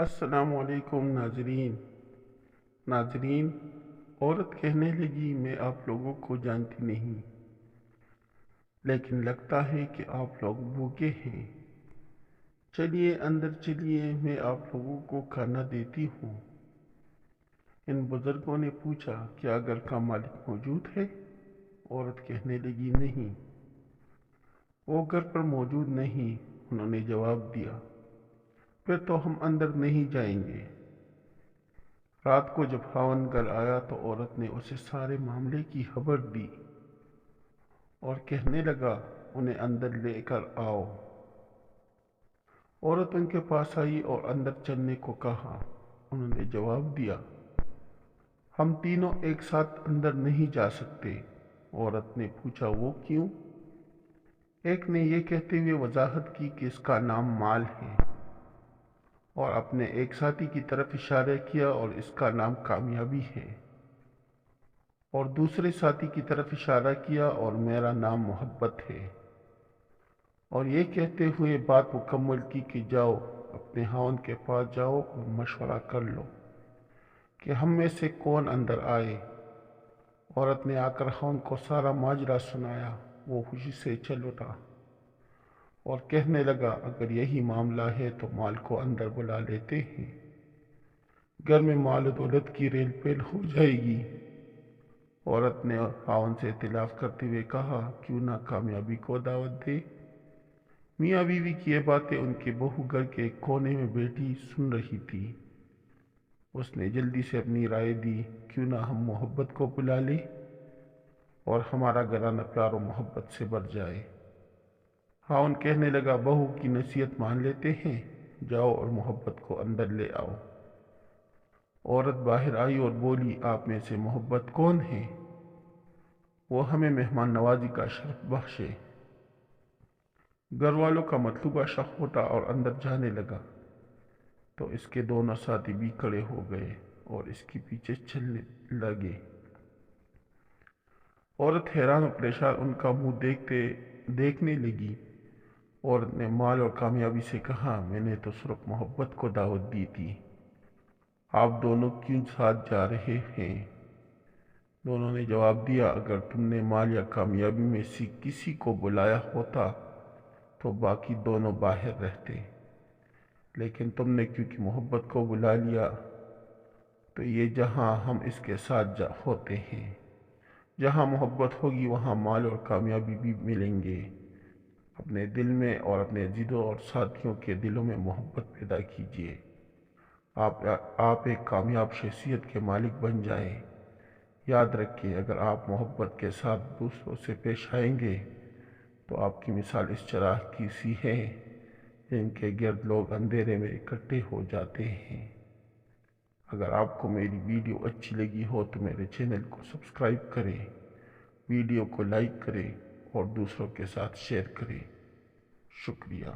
السلام علیکم ناظرین، عورت کہنے لگی میں آپ لوگوں کو جانتی نہیں، لیکن لگتا ہے کہ آپ لوگ بھوکے ہیں۔ چلیے اندر چلیے، میں آپ لوگوں کو کھانا دیتی ہوں۔ ان بزرگوں نے پوچھا کیا گھر کا مالک موجود ہے؟ عورت کہنے لگی نہیں، وہ گھر پر موجود نہیں۔ انہوں نے جواب دیا پھر تو ہم اندر نہیں جائیں گے۔ رات کو جب خاوند گھر آیا تو عورت نے اسے سارے معاملے کی خبر دی اور کہنے لگا انہیں اندر لے کر آؤ۔ عورت ان کے پاس آئی اور اندر چلنے کو کہا۔ انہوں نے جواب دیا ہم تینوں ایک ساتھ اندر نہیں جا سکتے۔ عورت نے پوچھا وہ کیوں؟ ایک نے یہ کہتے ہوئے وضاحت کی کہ اس کا نام مال ہے، اور اپنے ایک ساتھی کی طرف اشارہ کیا اور اس کا نام کامیابی ہے، اور دوسرے ساتھی کی طرف اشارہ کیا اور میرا نام محبت ہے۔ اور یہ کہتے ہوئے بات مکمل کی کہ جاؤ اپنے خاوند کے پاس جاؤ اور مشورہ کر لو کہ ہم میں سے کون اندر آئے۔ عورت نے آ کر خاوند کو سارا ماجرا سنایا۔ وہ خوشی سے چل اٹھا اور کہنے لگا اگر یہی معاملہ ہے تو مال کو اندر بلا لیتے ہیں، گھر میں مال و دولت کی ریل پیل ہو جائے گی۔ عورت نے خاوند سے اختلاف کرتے ہوئے کہا کیوں نہ کامیابی کو دعوت دے۔ میاں بیوی کی یہ باتیں ان کی بہو گھر کے ایک کونے میں بیٹھی سن رہی تھی۔ اس نے جلدی سے اپنی رائے دی کیوں نہ ہم محبت کو بلا لیں اور ہمارا گھرانہ پیار و محبت سے بھر جائے۔ خاوند کہنے لگا بہو کی نصیحت مان لیتے ہیں، جاؤ اور محبت کو اندر لے آؤ۔ عورت باہر آئی اور بولی آپ میں سے محبت کون ہے؟ وہ ہمیں مہمان نوازی کا شرف بخشے۔ گھر والوں کا مطلوبہ شخص اٹھا اور اندر جانے لگا تو اس کے دونوں ساتھی بھی کھڑے ہو گئے اور اس کے پیچھے چلنے لگے۔ عورت حیران و پریشان ان کا منہ دیکھنے لگی۔ عورت نے مال اور کامیابی سے کہا میں نے تو صرف محبت کو دعوت دی تھی، آپ دونوں کیوں ساتھ جا رہے ہیں؟ دونوں نے جواب دیا اگر تم نے مال یا کامیابی میں سے کسی کو بلایا ہوتا تو باقی دونوں باہر رہتے، لیکن تم نے کیونکہ محبت کو بلا لیا تو یہ جہاں ہم اس کے ساتھ ہوتے ہیں۔ جہاں محبت ہوگی وہاں مال اور کامیابی بھی ملیں گے۔ اپنے دل میں اور اپنے عزیزوں اور ساتھیوں کے دلوں میں محبت پیدا کیجیے۔ آپ ایک کامیاب شخصیت کے مالک بن جائیں۔ یاد رکھیں اگر آپ محبت کے ساتھ دوسروں سے پیش آئیں گے تو آپ کی مثال اس چراغ کی سی ہے جن کے گرد لوگ اندھیرے میں اکٹھے ہو جاتے ہیں۔ اگر آپ کو میری ویڈیو اچھی لگی ہو تو میرے چینل کو سبسکرائب کریں، ویڈیو کو لائک کریں اور دوسروں کے ساتھ شیئر کریں۔ شکریہ۔